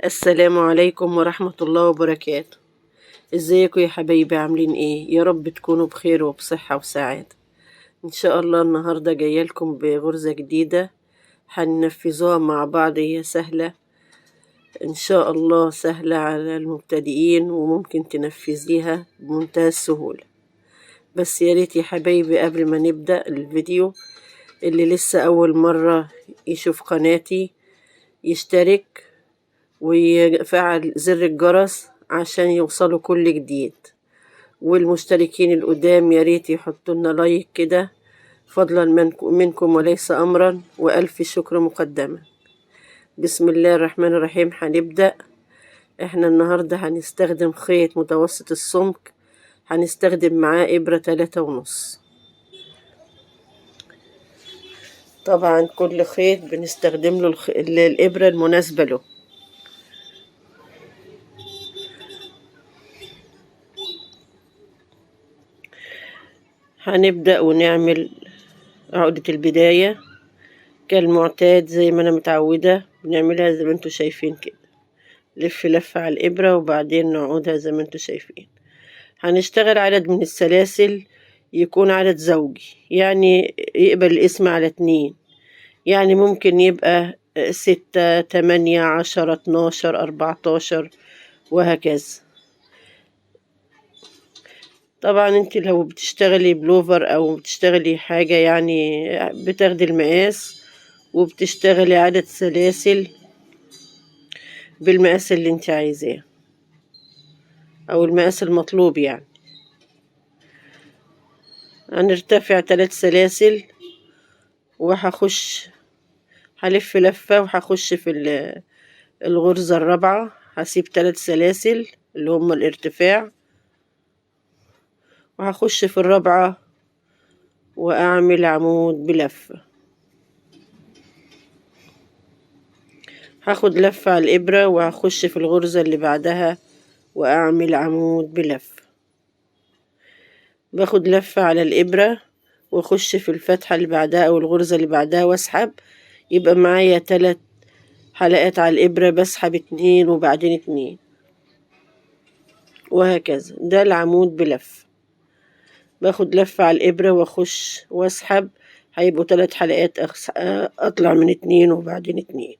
السلام عليكم ورحمة الله وبركاته. ازيكم يا حبايبي، عاملين ايه؟ يا رب تكونوا بخير وبصحة وسعادة. ان شاء الله النهاردة جاية لكم بغرزة جديدة هننفذوها مع بعض. هي سهلة ان شاء الله، سهلة على المبتدئين وممكن تنفذيها بمنتهى السهولة. بس يا ريت يا حبايبي قبل ما نبدأ الفيديو، اللي لسه اول مرة يشوف قناتي يشترك ويفعل زر الجرس عشان يوصلوا كل جديد. والمشتركين القدام ياريت يحطوا لنا لايك كده، فضلا منكم وليس أمرا، وألف شكر مقدما. بسم الله الرحمن الرحيم. هنبدأ. احنا النهاردة هنستخدم خيط متوسط السمك، هنستخدم معاه إبرة 3.5. طبعا كل خيط بنستخدم له الإبرة المناسبة له. هنبدأ ونعمل عقدة البداية كالمعتاد زي ما أنا متعودة، بنعملها زي ما انتوا شايفين كده، لف لفة على الإبرة وبعدين نعودها زي ما انتوا شايفين. هنشتغل عدد من السلاسل يكون عدد زوجي، يعني يقبل الاسم على 2. يعني ممكن يبقى 6 8 10 12 14 وهكذا. طبعا انت لو بتشتغلي بلوفر او بتشتغلي حاجة يعني بتاخدي المقاس وبتشتغلي عدد سلاسل بالمقاس اللي انت عايزاه او المقاس المطلوب. يعني هنرتفع 3 سلاسل وهخش هلف لفة وهخش في الغرزة الرابعة، هسيب 3 سلاسل اللي هم الارتفاع، وهخش في الرابعة واعمل عمود بلفة. هاخد لفة على الإبرة وهخش في الغرزة اللي بعدها واعمل عمود بلفة. باخد لفة على الإبرة واخش في الفتحة اللي بعدها او الغرزة اللي بعدها واسحب، يبقى معايا 3 حلقات على الإبرة، بسحب 2 وبعدين 2 وهكذا. ده العمود بلف. باخد لفة على الإبرة واخش واسحب، هيبقوا 3 حلقات اطلع من 2 وبعدين 2.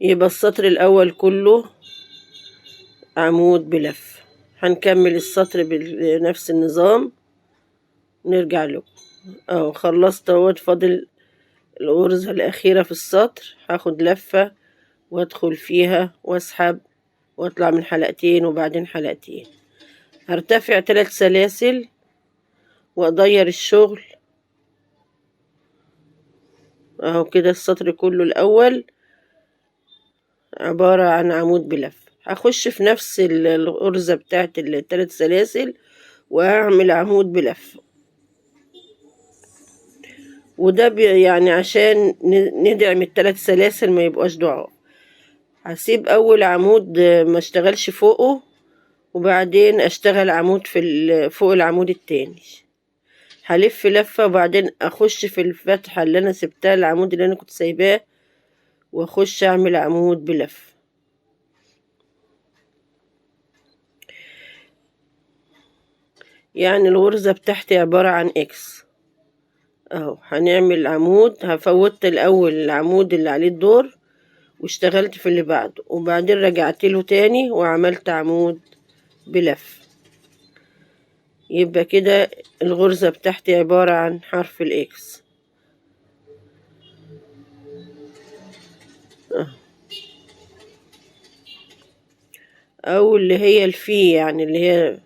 يبقى السطر الأول كله عمود بلف. هنكمل السطر بنفس النظام، نرجع له. خلصت اهوت، فاضل الغرزة الأخيرة في السطر. هاخد لفة وادخل فيها واسحب واطلع من حلقتين وبعدين حلقتين. هرتفع 3 سلاسل واغير الشغل اهو كده. السطر كله الأول عبارة عن عمود بلف. هخش في نفس الغرزة بتاعت ال3 سلاسل وهعمل عمود بلف. وده يعني عشان ندعم ال3 سلاسل ما يبقاش ضعاف. هسيب اول عمود ما اشتغلش فوقه، وبعدين اشتغل عمود فوق العمود التاني. هلف لفة وبعدين اخش في الفتحة اللي انا سبتها، العمود اللي انا كنت سايباه، واخش اعمل عمود بلف. يعني الغرزة بتاعتي عبارة عن اكس اهو. هنعمل عمود، هفوت الاول العمود اللي عليه الدور واشتغلت في اللي بعده، وبعدين رجعت له تاني وعملت عمود بلف. يبقى كده الغرزة بتاعتي عبارة عن حرف الاكس او اللي هي الفي، يعني اللي هي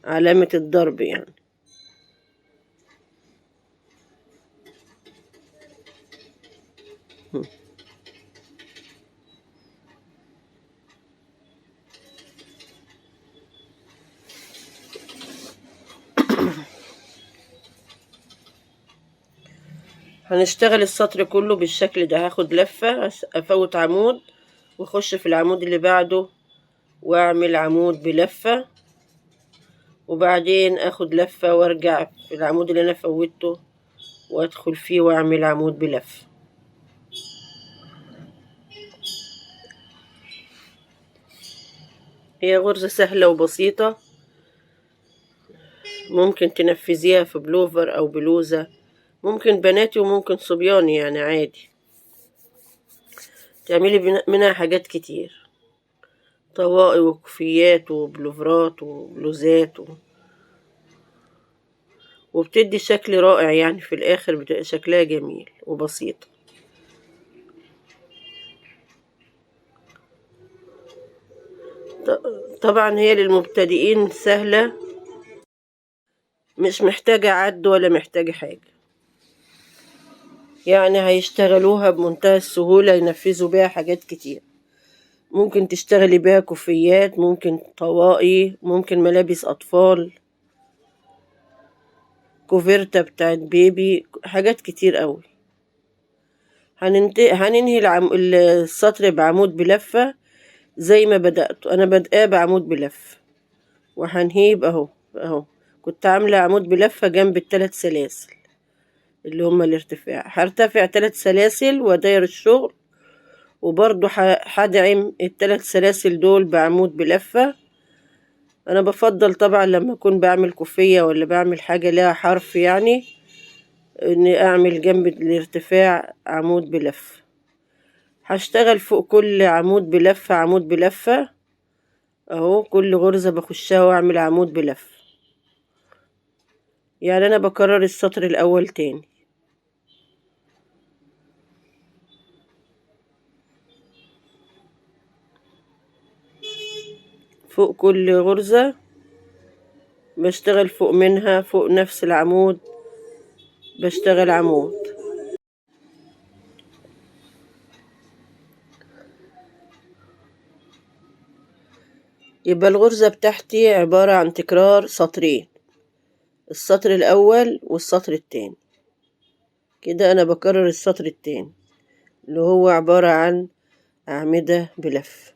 علامة الضرب يعني. هنشتغل السطر كله بالشكل ده. هاخد لفة افوت عمود واخش في العمود اللي بعده واعمل عمود بلفة، وبعدين اخد لفة وارجع في العمود اللي انا فوتته وادخل فيه واعمل عمود بلف. هي غرزة سهلة وبسيطة، ممكن تنفذيها في بلوفر او بلوزة، ممكن بناتي وممكن صبياني يعني عادي، تعملي منها حاجات كتير، طواقي وكوفيات وبلوفرات وبلوزات وبتدي شكل رائع يعني، في الاخر بتبقى شكلها جميل وبسيط. طبعا هي للمبتدئين سهلة، مش محتاجة عد ولا محتاجة حاجة، يعني هيشتغلوها بمنتهى السهولة، ينفذوا بيها حاجات كتير. ممكن تشتغلي بيها كوفيات، ممكن طواقي، ممكن ملابس أطفال، كوفيرتا بتاعت بيبي، حاجات كتير قوي. هننهي السطر بعمود بلفة زي ما بدأت. أنا بدأ بعمود بلف وهنهيب أهو كنت عاملة عمود بلفة جنب ال3 سلاسل اللي هما الارتفاع، هرتفع 3 سلاسل وداير الشغل، وبرضو هدعم ال3 سلاسل دول بعمود بلفة. انا بفضل طبعا لما اكون بعمل كوفية ولا بعمل حاجة لها حرف يعني، اني اعمل جنب الارتفاع عمود بلفة. هشتغل فوق كل عمود بلفة عمود بلفة اهو، كل غرزة بخشها واعمل عمود بلفة، يعني انا بكرر السطر الاول تاني. فوق كل غرزة بشتغل فوق منها، فوق نفس العمود بشتغل عمود. يبقى الغرزة بتاعتي عبارة عن تكرار سطرين، السطر الأول والسطر التاني. كده أنا بكرر السطر التاني اللي هو عبارة عن أعمدة بلف.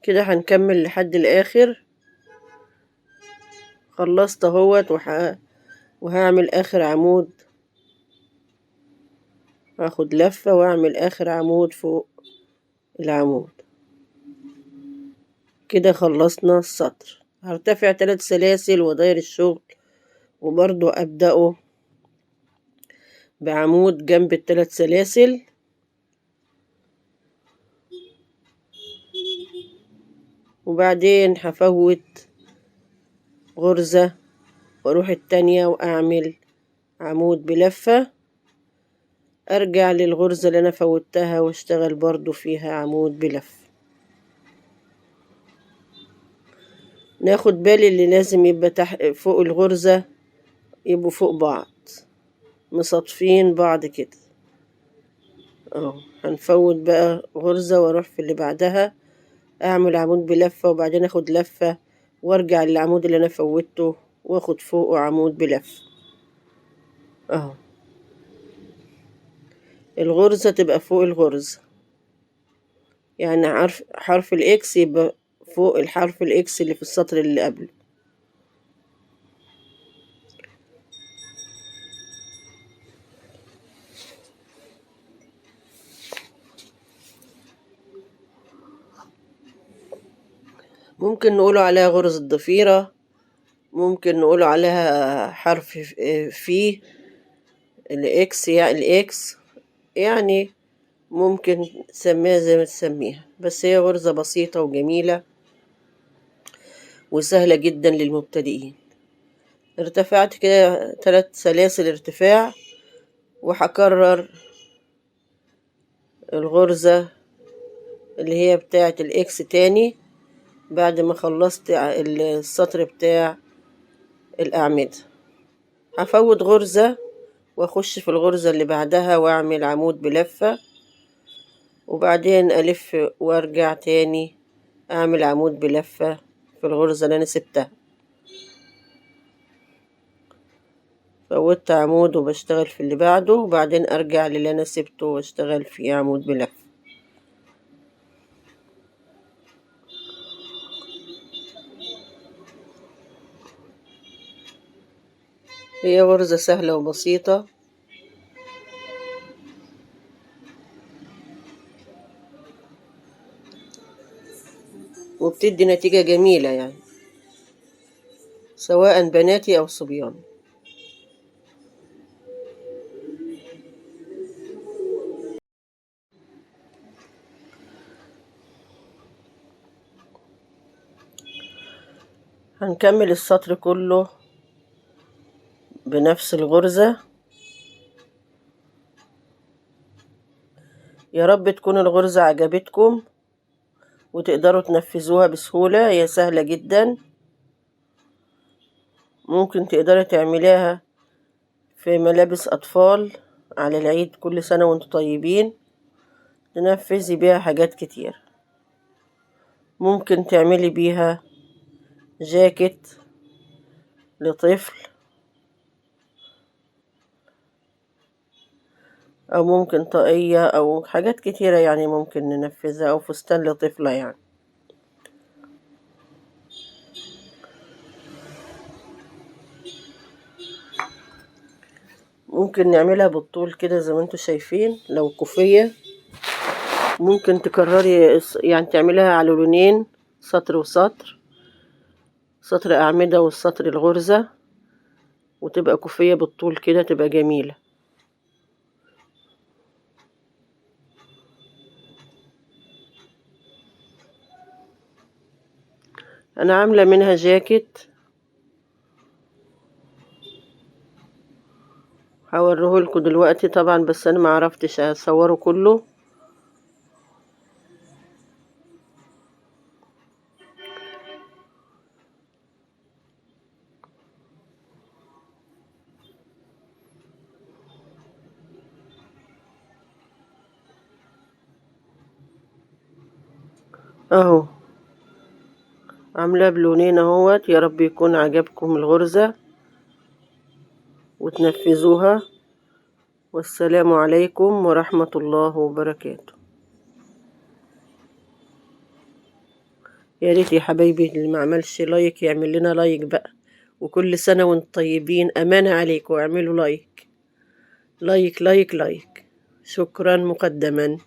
كده هنكمل لحد الآخر. خلصت اهوت وهعمل آخر عمود، هاخد لفة واعمل آخر عمود فوق العمود. كده خلصنا السطر. هرتفع 3 سلاسل وداير الشغل، وبرضو أبدأه بعمود جنب ال3 سلاسل، وبعدين هفوت غرزة واروح التانية واعمل عمود بلفة، ارجع للغرزة اللي انا فوتها واشتغل برضو فيها عمود بلف. ناخد بالي اللي لازم يبقى فوق الغرزة يبقوا فوق بعض مصادفين بعض كده اهو. هنفوت بقى غرزة واروح في اللي بعدها اعمل عمود بلفة، وبعدين اخد لفة وارجع للعمود اللي انا فوتته واخد فوقه عمود بلفة اهو. الغرزة تبقى فوق الغرزة، يعني حرف الاكس يبقى فوق الحرف الاكس اللي في السطر اللي قبله. ممكن نقوله عليها غرزة ضفيرة، ممكن نقوله عليها حرف في الاكس، يعني الاكس يعني ممكن تسميها زي ما تسميها، بس هي غرزة بسيطة وجميلة وسهلة جدا للمبتدئين. ارتفعت كده 3 سلاسل ارتفاع، وهكرر الغرزة اللي هي بتاعة الاكس تاني بعد ما خلصت السطر بتاع الأعمدة. هفوت غرزة واخش في الغرزة اللي بعدها واعمل عمود بلفة، وبعدين ألف وارجع تاني اعمل عمود بلفة في الغرزة اللي انا سبتها. فوتت عمود وبشتغل في اللي بعده، وبعدين ارجع للي انا سبته واشتغل فيه عمود بلفة. هي غرزة سهلة وبسيطة، وبتدي نتيجة جميلة يعني، سواء بناتي أو صبيان. هنكمل السطر كله بنفس الغرزة. يا رب تكون الغرزة عجبتكم وتقدروا تنفذوها بسهولة، هي سهلة جدا، ممكن تقدري تعمليها في ملابس أطفال على العيد، كل سنة وانتم طيبين، تنفذي بيها حاجات كتير. ممكن تعملي بيها جاكيت لطفل، أو ممكن طاقية أو حاجات كتيرة يعني ممكن ننفذها، أو فستان لطفلة يعني. ممكن نعملها بالطول كده زي ما انتوا شايفين. لو كوفية ممكن تكرري يعني تعمليها على لونين، سطر وسطر، سطر أعمدة والسطر الغرزة، وتبقى كوفية بالطول كده، تبقى جميلة. أنا عاملة منها جاكيت، هوريهولكوا دلوقتي طبعا، بس أنا معرفتش أصوره كله. اهو عاملاه بلونين اهوت. يا رب يكون عجبكم الغرزة وتنفذوها، والسلام عليكم ورحمة الله وبركاته. يا ريت يا حبايبي اللي ما عملش لايك يعمل لنا لايك بقى، وكل سنة وانتم طيبين، أمانة عليكم، اعملوا لايك لايك لايك لايك. شكرا مقدما.